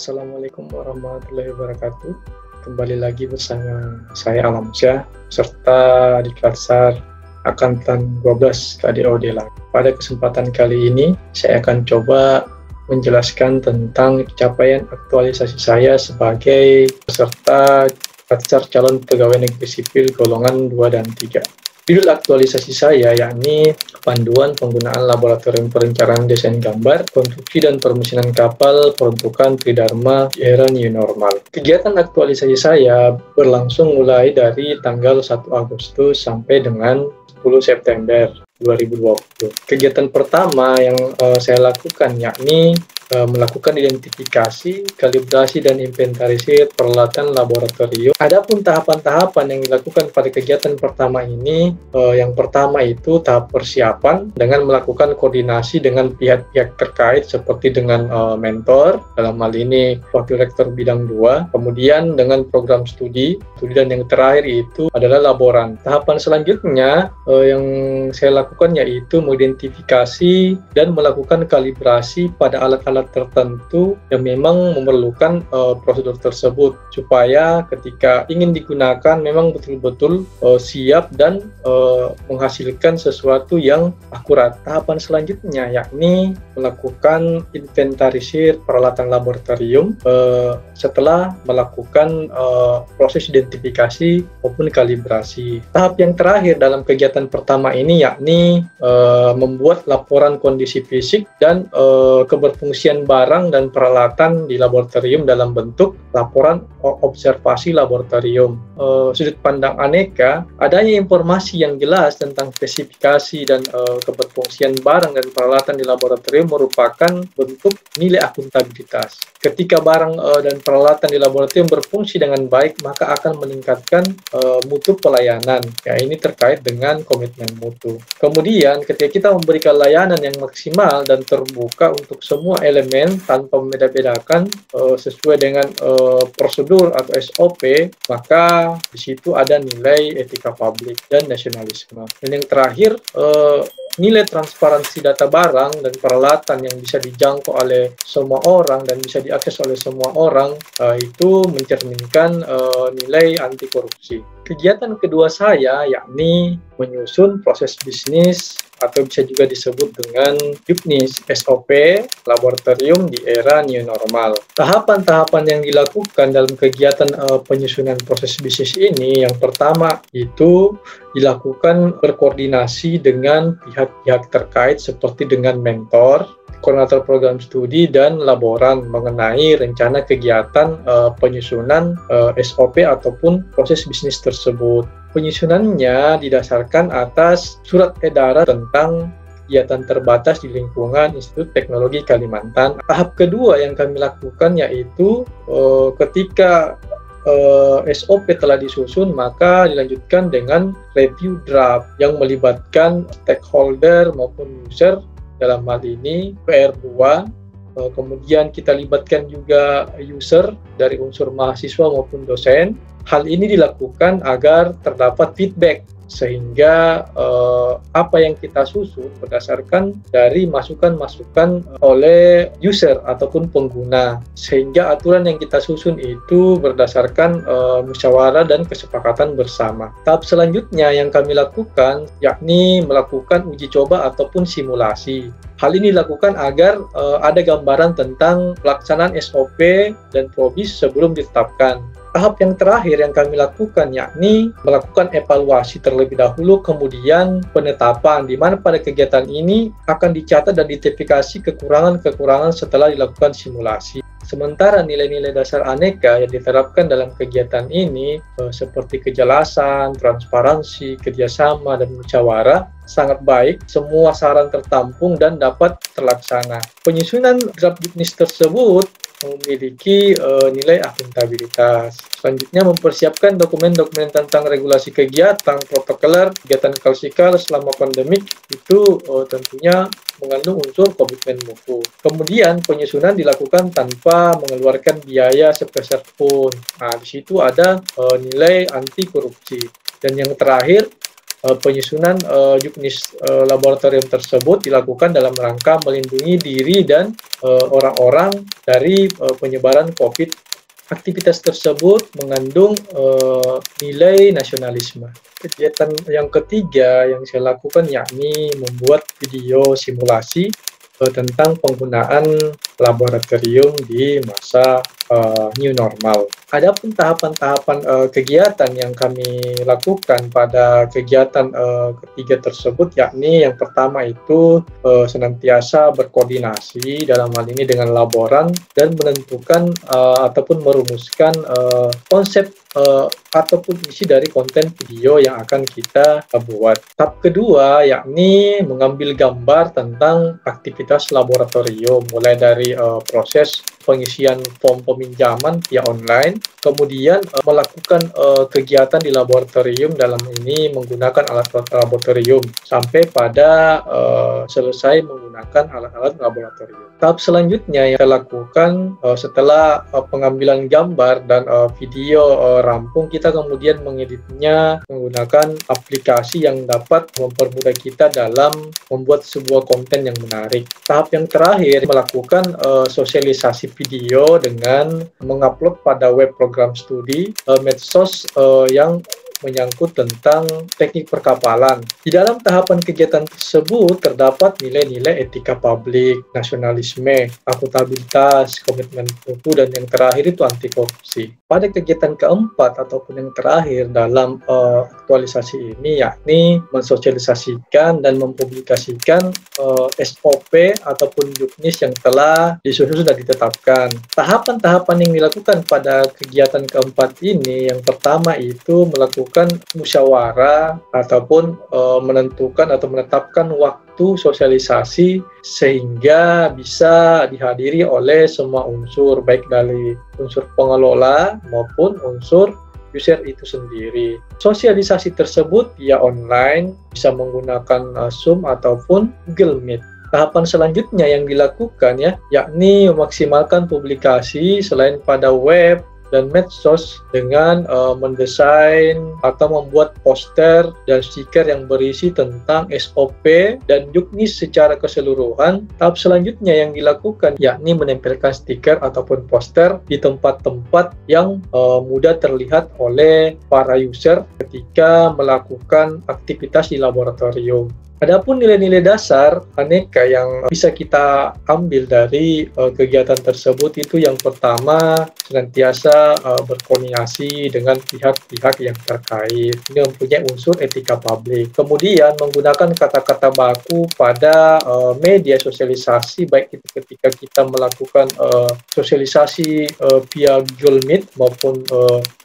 Assalamualaikum warahmatullahi wabarakatuh. Kembali lagi bersama saya Alamsyah, serta di Klatsar Akuntan 12 KDO Dela. Pada kesempatan kali ini, saya akan coba menjelaskan tentang capaian aktualisasi saya sebagai peserta Klatsar Calon Pegawai Negeri Sipil Golongan 2 dan 3. Judul aktualisasi saya yakni Panduan Penggunaan Laboratorium Perencanaan Desain Gambar, Konstruksi dan Permesinan Kapal Peruntukan Tridharma di Era New Normal. Kegiatan aktualisasi saya berlangsung mulai dari tanggal 1 Agustus sampai dengan 10 September 2020. Kegiatan pertama yang saya lakukan yakni melakukan identifikasi, kalibrasi, dan inventarisir peralatan laboratorium. Adapun tahapan-tahapan yang dilakukan pada kegiatan pertama ini, yang pertama itu tahap persiapan dengan melakukan koordinasi dengan pihak-pihak terkait seperti dengan mentor, dalam hal ini Wakil Rektor Bidang 2, kemudian dengan program studi, dan yang terakhir itu adalah laboran. Tahapan selanjutnya yang saya lakukan yaitu mengidentifikasi dan melakukan kalibrasi pada alat-alat tertentu yang memang memerlukan prosedur tersebut supaya ketika ingin digunakan memang betul-betul siap dan menghasilkan sesuatu yang akurat. Tahapan selanjutnya yakni melakukan inventarisir peralatan laboratorium setelah melakukan proses identifikasi maupun kalibrasi. Tahap yang terakhir dalam kegiatan pertama ini yakni membuat laporan kondisi fisik dan keberfungsian barang dan peralatan di laboratorium dalam bentuk laporan observasi laboratorium. Sudut pandang aneka, adanya informasi yang jelas tentang spesifikasi dan keberfungsian barang dan peralatan di laboratorium merupakan bentuk nilai akuntabilitas. Ketika barang dan peralatan di laboratorium berfungsi dengan baik, maka akan meningkatkan mutu pelayanan. Ya, ini terkait dengan komitmen mutu. Kemudian, ketika kita memberikan layanan yang maksimal dan terbuka untuk semua elemen tanpa membeda-bedakan sesuai dengan prosedur atau SOP, maka di situ ada nilai etika publik dan nasionalisme. Dan yang terakhir, nilai transparansi data barang dan peralatan yang bisa dijangkau oleh semua orang dan bisa diakses oleh semua orang, itu mencerminkan nilai anti korupsi. Kegiatan kedua saya yakni menyusun proses bisnis atau bisa juga disebut dengan JUBNIS SOP laboratorium di era new normal. Tahapan-tahapan yang dilakukan dalam kegiatan penyusunan proses bisnis ini, yang pertama itu dilakukan berkoordinasi dengan pihak-pihak terkait seperti dengan mentor, koordinator program studi, dan laboran mengenai rencana kegiatan penyusunan SOP ataupun proses bisnis tersebut. Penyusunannya didasarkan atas surat edaran tentang kegiatan terbatas di lingkungan Institut Teknologi Kalimantan. Tahap kedua yang kami lakukan yaitu ketika SOP telah disusun, maka dilanjutkan dengan review draft yang melibatkan stakeholder maupun user, dalam hal ini PR2. Kemudian kita libatkan juga user dari unsur mahasiswa maupun dosen. Hal ini dilakukan agar terdapat feedback sehingga apa yang kita susun berdasarkan dari masukan-masukan oleh user ataupun pengguna, sehingga aturan yang kita susun itu berdasarkan musyawarah dan kesepakatan bersama. Tahap selanjutnya yang kami lakukan yakni melakukan uji coba ataupun simulasi. Hal ini dilakukan agar ada gambaran tentang pelaksanaan SOP dan probis sebelum ditetapkan. Tahap yang terakhir yang kami lakukan yakni melakukan evaluasi terlebih dahulu, kemudian penetapan, di mana pada kegiatan ini akan dicatat dan identifikasi kekurangan-kekurangan setelah dilakukan simulasi. Sementara nilai-nilai dasar aneka yang diterapkan dalam kegiatan ini seperti kejelasan, transparansi, kerjasama, dan musyawarah sangat baik, semua saran tertampung dan dapat terlaksana. Penyusunan draft JUBNIS tersebut memiliki nilai akuntabilitas. Selanjutnya, mempersiapkan dokumen-dokumen tentang regulasi kegiatan, protokoler, kegiatan klasikal selama pandemik itu tentunya mengandung unsur komitmen mutu. Kemudian, penyusunan dilakukan tanpa mengeluarkan biaya sepeser pun. Nah, di situ ada nilai anti korupsi. Dan yang terakhir, penyusunan juknis laboratorium tersebut dilakukan dalam rangka melindungi diri dan orang-orang dari penyebaran COVID. Aktivitas tersebut mengandung nilai nasionalisme. Kegiatan yang ketiga yang saya lakukan yakni membuat video simulasi tentang penggunaan laboratorium di masa new normal. Adapun tahapan-tahapan kegiatan yang kami lakukan pada kegiatan ketiga tersebut, yakni yang pertama itu senantiasa berkoordinasi dalam hal ini dengan laboran dan menentukan ataupun merumuskan konsep ataupun isi dari konten video yang akan kita buat. Tahap kedua yakni mengambil gambar tentang aktivitas laboratorium, mulai dari proses pengisian form peminjaman via online, kemudian melakukan kegiatan di laboratorium, dalam ini menggunakan alat-alat laboratorium sampai pada selesai menggunakan alat-alat laboratorium. Tahap selanjutnya yang kita lakukan setelah pengambilan gambar dan video rampung, kita kemudian mengeditnya menggunakan aplikasi yang dapat mempermudah kita dalam membuat sebuah konten yang menarik. Tahap yang terakhir melakukan sosialisasi video dengan mengupload pada web program studi medsos yang menyangkut tentang teknik perkapalan. Di dalam tahapan kegiatan tersebut terdapat nilai-nilai etika publik, nasionalisme, akuntabilitas, komitmen mutu, dan yang terakhir itu anti korupsi. Pada kegiatan keempat ataupun yang terakhir dalam aktualisasi ini yakni mensosialisasikan dan mempublikasikan SOP ataupun juknis yang telah disusun dan ditetapkan. Tahapan-tahapan yang dilakukan pada kegiatan keempat ini, yang pertama itu melakukan musyawarah ataupun menentukan atau menetapkan waktu sosialisasi sehingga bisa dihadiri oleh semua unsur, baik dari unsur pengelola maupun unsur user itu sendiri. Sosialisasi tersebut via online bisa menggunakan Zoom ataupun Google Meet. Tahapan selanjutnya yang dilakukan yakni memaksimalkan publikasi selain pada web dan medsos dengan mendesain atau membuat poster dan stiker yang berisi tentang SOP dan juknis secara keseluruhan. Tahap selanjutnya yang dilakukan yakni menempelkan stiker ataupun poster di tempat-tempat yang mudah terlihat oleh para user ketika melakukan aktivitas di laboratorium. Adapun nilai-nilai dasar aneka yang bisa kita ambil dari kegiatan tersebut itu, yang pertama senantiasa berkoordinasi dengan pihak-pihak yang terkait. Ini mempunyai unsur etika publik. Kemudian menggunakan kata-kata baku pada media sosialisasi, baik itu ketika kita melakukan sosialisasi via Google Meet maupun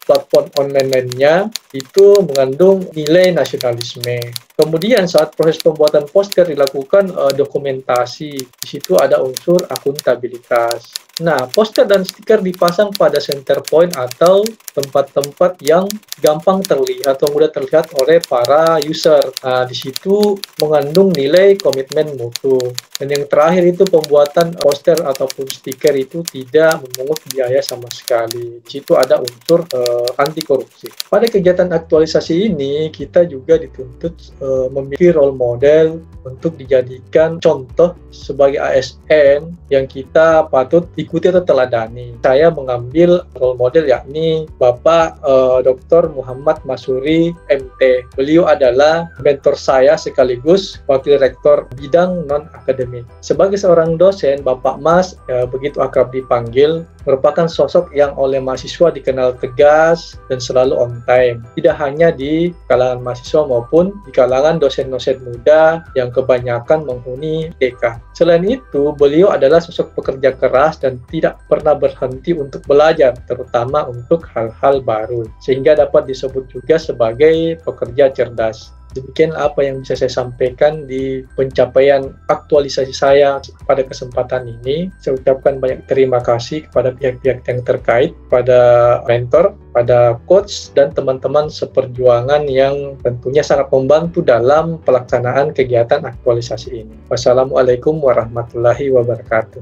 platform online lainnya, itu mengandung nilai nasionalisme. Kemudian saat proses pembuatan poster dilakukan dokumentasi. Di situ ada unsur akuntabilitas. Nah, poster dan stiker dipasang pada center point atau tempat-tempat yang gampang terlihat atau mudah terlihat oleh para user. Nah, di situ mengandung nilai komitmen mutu. Dan yang terakhir itu pembuatan poster ataupun stiker itu tidak memungut biaya sama sekali. Di situ ada unsur anti korupsi. Pada kegiatan aktualisasi ini kita juga dituntut memiliki role model untuk dijadikan contoh sebagai ASN yang kita patut ikuti atau teladani. Saya mengambil role model yakni Bapak Dr. Muhammad Masuri MT. Beliau adalah mentor saya sekaligus wakil rektor bidang non-akademik. Sebagai seorang dosen, Bapak Mas begitu akrab dipanggil, merupakan sosok yang oleh mahasiswa dikenal tegas dan selalu on time. Tidak hanya di kalangan mahasiswa maupun di kalangan dosen-dosen muda yang kebanyakan menghuni TK. Selain itu, beliau adalah sosok pekerja keras dan tidak pernah berhenti untuk belajar, terutama untuk hal-hal baru, sehingga dapat disebut juga sebagai pekerja cerdas. Demikian apa yang bisa saya sampaikan di pencapaian aktualisasi saya pada kesempatan ini. Saya ucapkan banyak terima kasih kepada pihak-pihak yang terkait, pada mentor, pada coach, dan teman-teman seperjuangan yang tentunya sangat membantu dalam pelaksanaan kegiatan aktualisasi ini. Wassalamualaikum warahmatullahi wabarakatuh.